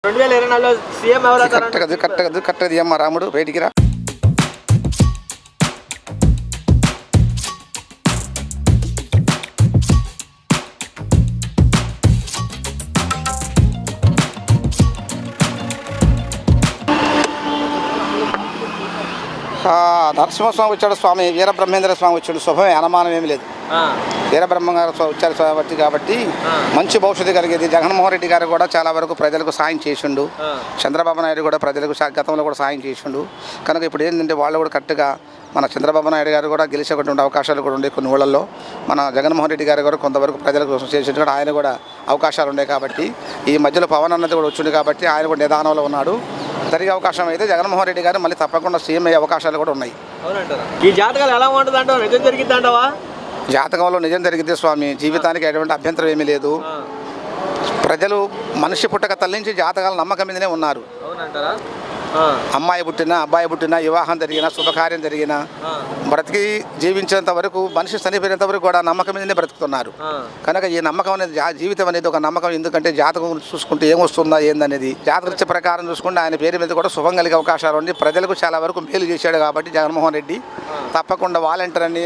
2024లో CM ఎవరు? కరెక్ట్గా అమ్మ రాముడు బయటికి రా. నరసింహస్వామి వచ్చాడు, స్వామి వీరబ్రహ్మేంద్ర స్వామి వచ్చాడు, శుభమే, అనుమానం ఏమి లేదు. వీరబ్రహ్మ గారు వచ్చారు కాబట్టి మంచి భవిష్యత్తు కలిగేది. జగన్మోహన్ రెడ్డి గారు కూడా చాలా వరకు ప్రజలకు సాయం చేసిండు. చంద్రబాబు నాయుడు కూడా ప్రజలకు గతంలో కూడా సాయం చేసిండు. కనుక ఇప్పుడు ఏంటంటే వాళ్ళు కూడా కరెక్ట్గా మన చంద్రబాబు నాయుడు గారు కూడా గెలిచేటువంటి అవకాశాలు కూడా ఉండే కొన్ని ఊళ్ళల్లో. మన జగన్మోహన్ రెడ్డి గారు కూడా కొంతవరకు ప్రజలకు చేసేటువంటి ఆయన కూడా అవకాశాలు ఉన్నాయి కాబట్టి ఈ మధ్యలో పవన్ అన్నది కూడా వచ్చింది కాబట్టి ఆయన కూడా నిదానంలో ఉన్నాడు. జరిగే అవకాశం అయితే జగన్మోహన్ రెడ్డి గారు మళ్ళీ తప్పకుండా సీఎం అయ్యే అవకాశాలు కూడా ఉన్నాయి. ఈ జాతకాలు ఎలా ఉంటుంది అంటావా? నిజం జరిగింది అంటావా? జాతకంలో నిజం జరిగితే స్వామి జీవితానికి ఎటువంటి అభ్యంతరం ఏమీ లేదు. ప్రజలు మనిషి పుట్టక తల్లించి జాతకాల నమ్మకం మీదనే ఉన్నారు. అమ్మాయి పుట్టినా అబ్బాయి పుట్టినా వివాహం జరిగినా శుభకార్యం జరిగినా బ్రతికి జీవించేంత వరకు మనిషి చనిపోయినంత వరకు కూడా నమ్మకం మీదనే బ్రతుకుతున్నారు. కనుక ఈ నమ్మకం అనేది జీవితం అనేది ఒక నమ్మకం. ఎందుకంటే జాతకం చూసుకుంటే ఏమొస్తుందా ఏందనేది జాతకరీత్యా ప్రకారం చూసుకుంటే ఆయన పేరు మీద కూడా శుభం కలిగే అవకాశాలు ఉంది. ప్రజలకు చాలా వరకు మేలు చేశాడు కాబట్టి జగన్మోహన్ రెడ్డి తప్పకుండా వాలంటీర్ అని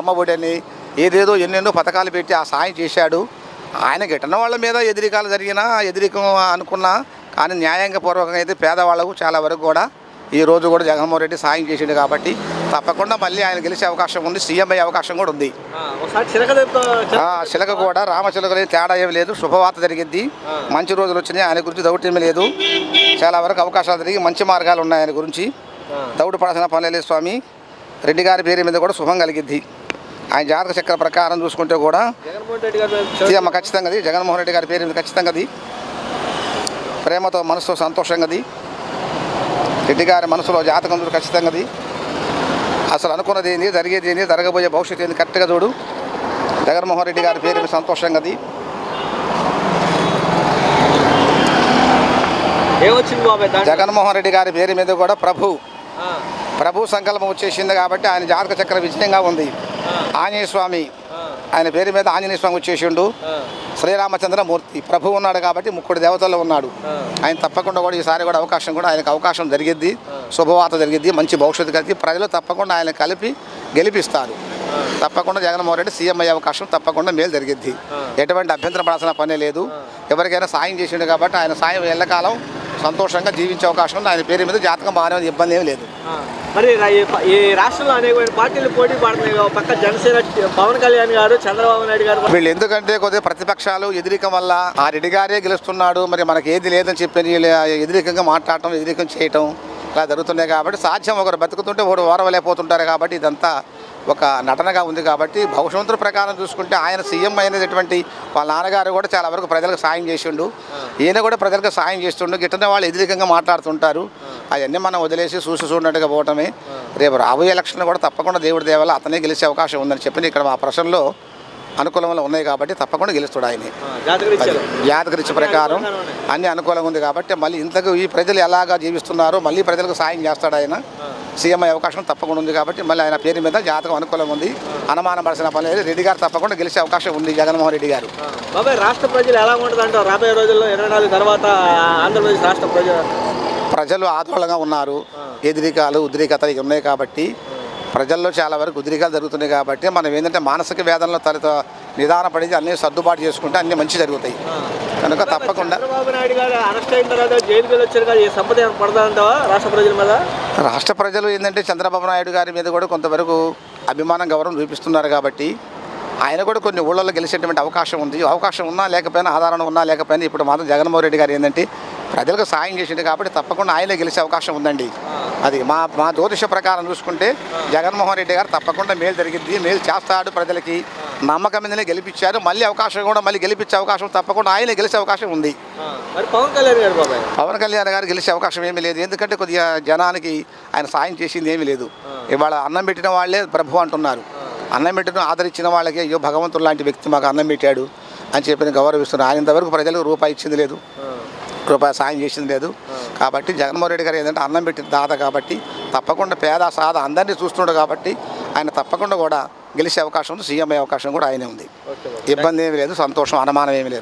అమ్మఒడి అని ఏదేదో ఎన్నెన్నో పథకాలు పెట్టి ఆ సాయం చేశాడు. ఆయన గిట్టన వాళ్ళ మీద ఎదిరికాలు జరిగినా ఎదిరికం అనుకున్నా కానీ న్యాయంగా పూర్వకంగా అయితే పేదవాళ్ళకు చాలా వరకు కూడా ఈ రోజు కూడా జగన్మోహన్ రెడ్డి సాయం చేసిండు కాబట్టి తప్పకుండా మళ్ళీ ఆయన గెలిచే అవకాశం ఉంది. సీఎం అయ్యే అవకాశం కూడా ఉంది. చిలక కూడా రామచిలకలే తేడా ఏమి లేదు. శుభవార్త జరిగింది, మంచి రోజులు వచ్చినాయి. ఆయన గురించి దౌర్యం లేదు. చాలా వరకు అవకాశాలు జరిగి మంచి మార్గాలు ఉన్నాయి. ఆయన గురించి దౌడు పడాల్సిన పని లేదు. స్వామి రెడ్డి గారి పేరు మీద కూడా శుభం కలిగిద్ది. ఆయన జాతక చక్ర ప్రకారం చూసుకుంటే కూడా ఖచ్చితంగా జగన్మోహన్ రెడ్డి గారి పేరు మీద ఖచ్చితంగా ప్రేమతో మనసుతో సంతోషంగా రెడ్డి గారి మనసులో జాతకం చూడు ఖచ్చితంగా అసలు అనుకున్నది ఏంది, జరిగేది ఏంది, జరగబోయే భవిష్యత్తు ఏంది కరెక్ట్గా చూడు. జగన్మోహన్ రెడ్డి గారి పేరు మీద సంతోషంగా జగన్మోహన్ రెడ్డి గారి పేరు మీద కూడా ప్రభు సంకల్పం వచ్చేసింది కాబట్టి ఆయన జాతక చక్ర విజయంగా ఉంది. ఆంజనేయ స్వామి ఆయన పేరు మీద ఆంజనేయ స్వామి వచ్చేసిండు. శ్రీరామచంద్రమూర్తి ప్రభు ఉన్నాడు కాబట్టి ముక్కుడు దేవతల్లో ఉన్నాడు. ఆయన తప్పకుండా కూడా ఈసారి కూడా అవకాశం కూడా ఆయనకు అవకాశం జరిగిద్ది. శుభవార్త జరిగిద్ది, మంచి భవిష్యత్తు కలిగి ప్రజలు తప్పకుండా ఆయన కలిపి గెలిపిస్తారు. తప్పకుండా జగన్మోహన్ రెడ్డి సీఎం అయ్యే అవకాశం తప్పకుండా మేలు జరిగిద్ది. ఎటువంటి అభ్యంతరం పడాల్సిన పనే లేదు. ఎవరికైనా సాయం చేసిండు కాబట్టి ఆయన సాయం ఎల్లకాలం సంతోషంగా జీవించే అవకాశం ఉంది. ఆయన పేరు మీద జాతకం బాగానే ఇబ్బంది ఏమి లేదు. మరి ఈ రాష్ట్రంలో అనేక పార్టీలు పోటీ పడుతున్నాయి. పక్క జనసేన పవన్ కళ్యాణ్ గారు, చంద్రబాబు నాయుడు గారు వీళ్ళు ఎందుకంటే కొద్దిగా ప్రతిపక్షాలు ఎదిరికం వల్ల ఆ రెడ్డి గారే గెలుస్తున్నాడు, మరి మనకి ఏది లేదని చెప్పి ఎదిరికంగా మాట్లాడటం, ఎదిరికం చేయటం ఇలా జరుగుతున్నాయి. కాబట్టి సాధ్యం ఒకరు బతుకుతుంటే ఒకరు ఓరవలేకపోతుంటారు. కాబట్టి ఇదంతా ఒక నటనగా ఉంది. కాబట్టి భవిష్యత్తు ప్రకారం చూసుకుంటే ఆయన సీఎం అయినటువంటి వాళ్ళ నాన్నగారు కూడా చాలా వరకు ప్రజలకు సాయం చేసిండు. ఈయన కూడా ప్రజలకు సాయం చేస్తుండు. గిట్టనే వాళ్ళు ఎదిరికంగా మాట్లాడుతుంటారు. అవన్నీ మనం వదిలేసి చూసినట్టుగా పోవటమే. రేపు రాబోయే ఎలక్షన్ కూడా తప్పకుండా దేవుడి దేవాల అతనే గెలిచే అవకాశం ఉందని చెప్పి ఇక్కడ మా ప్రశ్నలో అనుకూలంలో ఉన్నాయి కాబట్టి తప్పకుండా గెలుస్తాడు. ఆయన జాతకరీత్యా ప్రకారం అన్ని అనుకూలంగా ఉంది కాబట్టి మళ్ళీ ఇంతకు ఈ ప్రజలు ఎలాగా జీవిస్తున్నారో మళ్ళీ ప్రజలకు సాయం చేస్తాడు. ఆయన సీఎం అయ్యే అవకాశం తప్పకుండా ఉంది కాబట్టి మళ్ళీ ఆయన పేరు మీద జాతకం అనుకూలంగా ఉంది. అనుమానం పడాల్సిన పని లేదు. రెడ్డి గారు తప్పకుండా గెలిచే అవకాశం ఉంది. జగన్మోహన్ రెడ్డి గారు. బాబాయ్ రాష్ట్ర ప్రజలు ఎలా ఉంటుంది అంటారు రాబోయే రోజుల్లో 24 తర్వాత ఆంధ్రప్రదేశ్ రాష్ట్ర ప్రజలు ఆందోళనగా ఉన్నారు. ఎదిరికాలు ఉద్రికతలు ఉన్నాయి కాబట్టి ప్రజల్లో చాలా వరకు ఉద్రికాలు జరుగుతున్నాయి. కాబట్టి మనం ఏంటంటే మానసిక వేదనలో నిదానపడి అన్నీ సర్దుబాటు చేసుకుంటే అన్నీ మంచి జరుగుతాయి. కనుక తప్పకుండా చంద్రబాబు నాయుడు గారు అరెస్ట్ అయిన తర్వాత జైలుకి వచ్చారు కదా, ఏ సంపద పడతారంటావా రాష్ట్ర ప్రజల మీద? రాష్ట్ర ప్రజలు ఏంటంటే చంద్రబాబు నాయుడు గారి మీద కూడా కొంతవరకు అభిమానం గౌరవం చూపిస్తున్నారు. కాబట్టి ఆయన కూడా కొన్ని ఊళ్ళల్లో గెలిచేటువంటి అవకాశం ఉంది. అవకాశం ఉన్నా లేకపోయినా, ఆధారం ఉన్నా లేకపోయినా ఇప్పుడు మాత్రం జగన్మోహన్ రెడ్డి గారు ఏంటంటే ప్రజలకు సాయం చేసింది కాబట్టి తప్పకుండా ఆయనే గెలిచే అవకాశం ఉందండి. అది మా జ్యోతిష ప్రకారం చూసుకుంటే జగన్మోహన్ రెడ్డి గారు తప్పకుండా మేలు జరిగింది, మేలు చేస్తాడు. ప్రజలకి నమ్మకం మీదనే గెలిపించారు. మళ్ళీ అవకాశం కూడా మళ్ళీ గెలిపించే అవకాశం తప్పకుండా ఆయనే గెలిచే అవకాశం ఉంది. పవన్ కళ్యాణ్ గారు గెలిచే అవకాశం ఏమీ లేదు. ఎందుకంటే కొద్దిగా జనానికి ఆయన సాయం చేసింది ఏమీ లేదు. ఇవాళ అన్నం పెట్టిన వాళ్ళే ప్రభు అంటున్నారు. అన్నం పెట్టిన ఆదరించిన వాళ్ళకి అయ్యో భగవంతుడు లాంటి వ్యక్తి మాకు అన్నం పెట్టాడు అని చెప్పి గౌరవిస్తున్నారు. ఆయన ఇంతవరకు ప్రజలకు రూపాయి ఇచ్చింది లేదు, రూపాయి సాయం చేసింది లేదు. కాబట్టి జగన్మోహన్ రెడ్డి గారు ఏంటంటే అన్నం పెట్టిన దాత కాబట్టి తప్పకుండా పేద సాద అందరినీ చూస్తున్నాడు కాబట్టి ఆయన తప్పకుండా కూడా గెలిచే అవకాశం ఉంది. సీఎం అయ్యే అవకాశం కూడా ఆయనే ఉంది. ఇబ్బంది ఏమీ లేదు, సంతోషం అనుమానం ఏమీ లేదు.